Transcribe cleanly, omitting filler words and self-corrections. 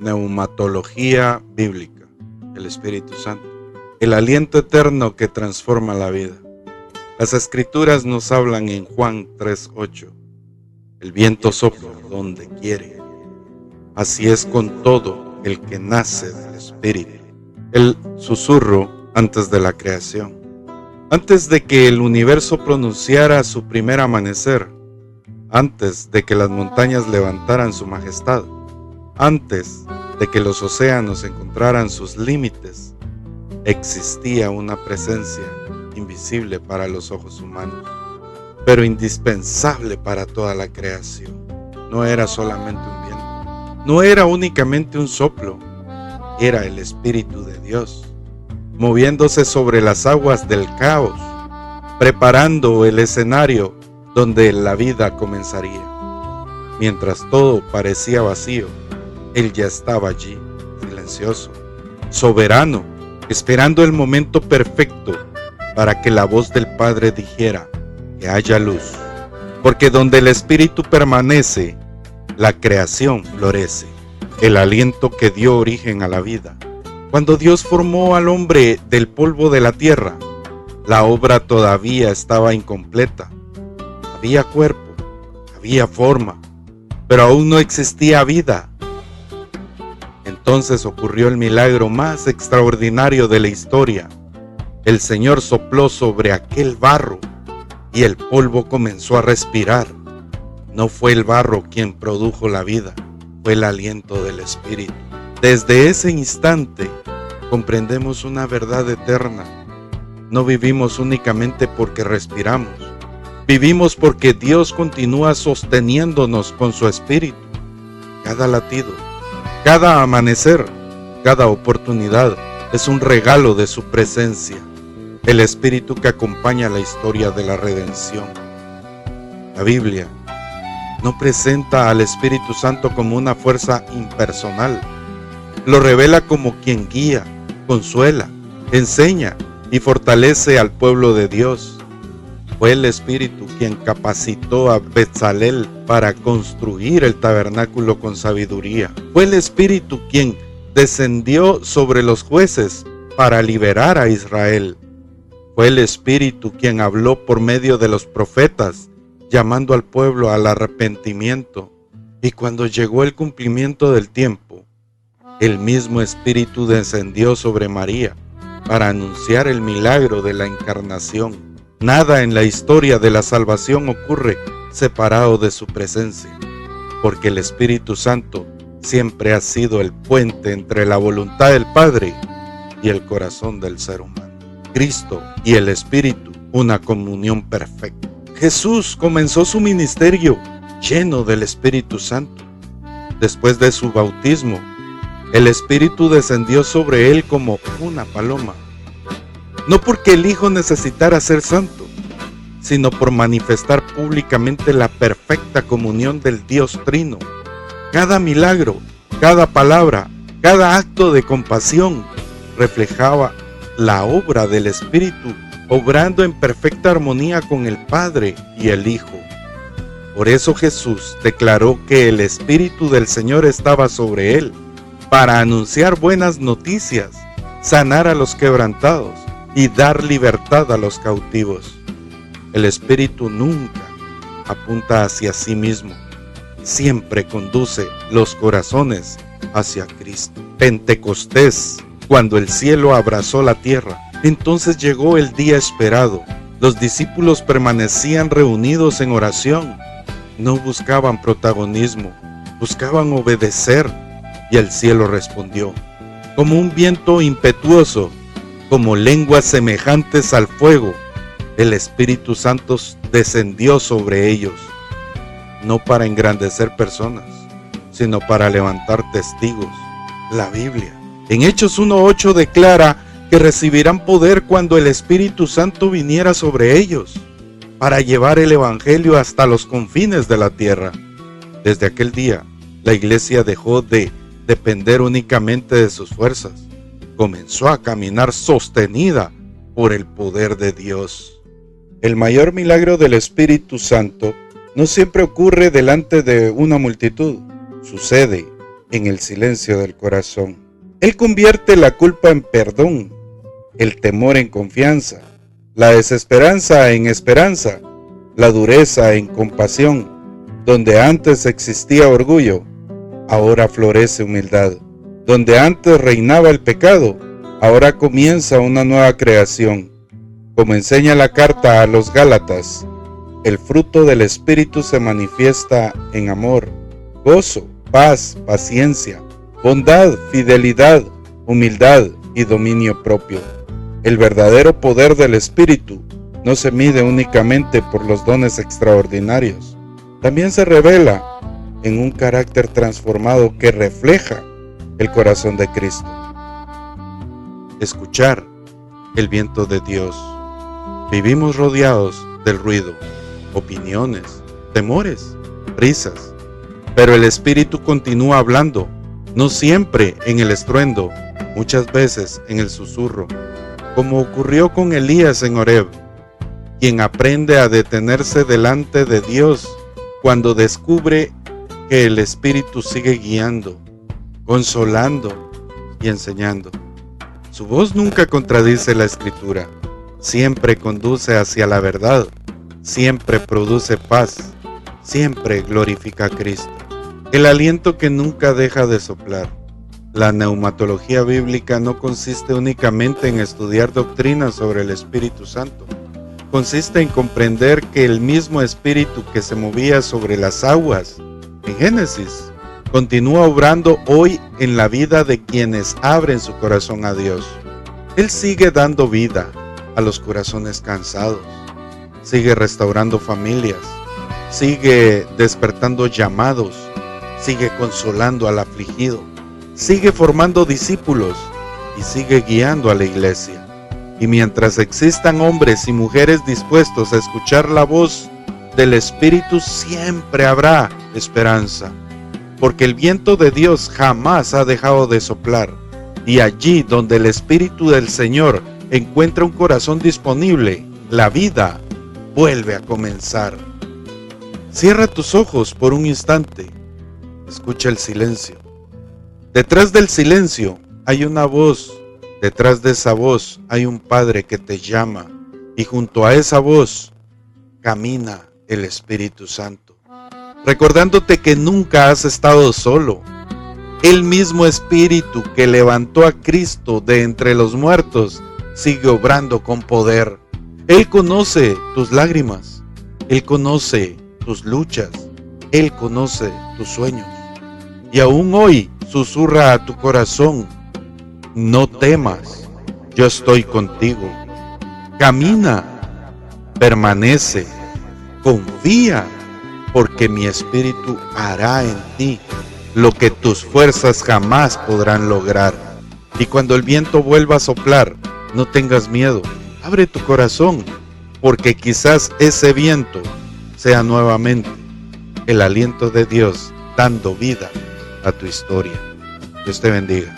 Neumatología bíblica. El Espíritu Santo. El aliento eterno que transforma la vida. Las Escrituras nos hablan en Juan 3:8. El viento sopla donde quiere. Así es con todo el que nace del Espíritu. El susurro antes de la creación. Antes de que el universo pronunciara su primer amanecer, antes de que las montañas levantaran su majestad, antes de que los océanos encontraran sus límites, existía una presencia invisible para los ojos humanos, pero indispensable para toda la creación. No era solamente un viento, no era únicamente un soplo, era el Espíritu de Dios, moviéndose sobre las aguas del caos, preparando el escenario donde la vida comenzaría. Mientras todo parecía vacío, Él ya estaba allí, silencioso, soberano, esperando el momento perfecto para que la voz del Padre dijera que haya luz. Porque donde el Espíritu permanece, la creación florece. El aliento que dio origen a la vida. Cuando Dios formó al hombre del polvo de la tierra, la obra todavía estaba incompleta. Había cuerpo, había forma, pero aún no existía vida. Entonces ocurrió el milagro más extraordinario de la historia. El Señor sopló sobre aquel barro y el polvo comenzó a respirar. No fue el barro quien produjo la vida, fue el aliento del Espíritu. Desde ese instante comprendemos una verdad eterna. No vivimos únicamente porque respiramos. Vivimos porque Dios continúa sosteniéndonos con su Espíritu. Cada latido, cada amanecer, cada oportunidad es un regalo de su presencia, el Espíritu que acompaña la historia de la redención. La Biblia no presenta al Espíritu Santo como una fuerza impersonal. Lo revela como quien guía, consuela, enseña y fortalece al pueblo de Dios. Fue el Espíritu quien capacitó a Bezalel para construir el tabernáculo con sabiduría. Fue el Espíritu quien descendió sobre los jueces para liberar a Israel. Fue el Espíritu quien habló por medio de los profetas, llamando al pueblo al arrepentimiento. Y cuando llegó el cumplimiento del tiempo, el mismo Espíritu descendió sobre María para anunciar el milagro de la encarnación. Nada en la historia de la salvación ocurre separado de su presencia, porque el Espíritu Santo siempre ha sido el puente entre la voluntad del Padre y el corazón del ser humano. Cristo y el Espíritu, una comunión perfecta. Jesús comenzó su ministerio lleno del Espíritu Santo. Después de su bautismo, el Espíritu descendió sobre él como una paloma. No porque el Hijo necesitara ser santo, sino por manifestar públicamente la perfecta comunión del Dios Trino. Cada milagro, cada palabra, cada acto de compasión reflejaba la obra del Espíritu, obrando en perfecta armonía con el Padre y el Hijo. Por eso Jesús declaró que el Espíritu del Señor estaba sobre él, para anunciar buenas noticias, sanar a los quebrantados y dar libertad a los cautivos. El Espíritu nunca apunta hacia sí mismo, siempre conduce los corazones hacia Cristo. Pentecostés, cuando el cielo abrazó la tierra, entonces llegó el día esperado. Los discípulos permanecían reunidos en oración, no buscaban protagonismo, buscaban obedecer, y el cielo respondió, como un viento impetuoso, como lenguas semejantes al fuego. El Espíritu Santo descendió sobre ellos, no para engrandecer personas, sino para levantar testigos. La Biblia, en Hechos 1:8 declara que recibirán poder cuando el Espíritu Santo viniera sobre ellos, para llevar el Evangelio hasta los confines de la tierra. Desde aquel día, la iglesia dejó de depender únicamente de sus fuerzas. Comenzó a caminar sostenida por el poder de Dios. El mayor milagro del Espíritu Santo no siempre ocurre delante de una multitud. Sucede en el silencio del corazón. Él convierte la culpa en perdón, el temor en confianza, la desesperanza en esperanza, la dureza en compasión. Donde antes existía orgullo, ahora florece humildad. Donde antes reinaba el pecado, ahora comienza una nueva creación. Como enseña la carta a los Gálatas, el fruto del Espíritu se manifiesta en amor, gozo, paz, paciencia, bondad, fidelidad, humildad y dominio propio. El verdadero poder del Espíritu no se mide únicamente por los dones extraordinarios. También se revela en un carácter transformado que refleja el corazón de Cristo. Escuchar el viento de Dios. Vivimos rodeados del ruido, opiniones, temores, risas, pero el Espíritu continúa hablando, no siempre en el estruendo, muchas veces en el susurro, como ocurrió con Elías en Horeb, quien aprende a detenerse delante de Dios cuando descubre que el Espíritu sigue guiando, consolando y enseñando. Su voz nunca contradice la Escritura, siempre conduce hacia la verdad, siempre produce paz, siempre glorifica a Cristo. El aliento que nunca deja de soplar. La neumatología bíblica no consiste únicamente en estudiar doctrinas sobre el Espíritu Santo. Consiste en comprender que el mismo Espíritu que se movía sobre las aguas en Génesis continúa obrando hoy en la vida de quienes abren su corazón a Dios. Él sigue dando vida a los corazones cansados, sigue restaurando familias, sigue despertando llamados, sigue consolando al afligido, sigue formando discípulos y sigue guiando a la iglesia. Y mientras existan hombres y mujeres dispuestos a escuchar la voz del Espíritu, siempre habrá esperanza, porque el viento de Dios jamás ha dejado de soplar, y allí donde el Espíritu del Señor encuentra un corazón disponible, la vida vuelve a comenzar. Cierra tus ojos por un instante, escucha el silencio. Detrás del silencio hay una voz. Detrás de esa voz hay un Padre que te llama, y junto a esa voz camina el Espíritu Santo, recordándote que nunca has estado solo. El mismo Espíritu que levantó a Cristo de entre los muertos sigue obrando con poder. Él conoce tus lágrimas, Él conoce tus luchas, Él conoce tus sueños, y aún hoy susurra a tu corazón: no temas, yo estoy contigo. Camina, permanece, confía, porque mi Espíritu hará en ti lo que tus fuerzas jamás podrán lograr. Y cuando el viento vuelva a soplar, no tengas miedo, abre tu corazón, porque quizás ese viento sea nuevamente el aliento de Dios dando vida a tu historia. Dios te bendiga.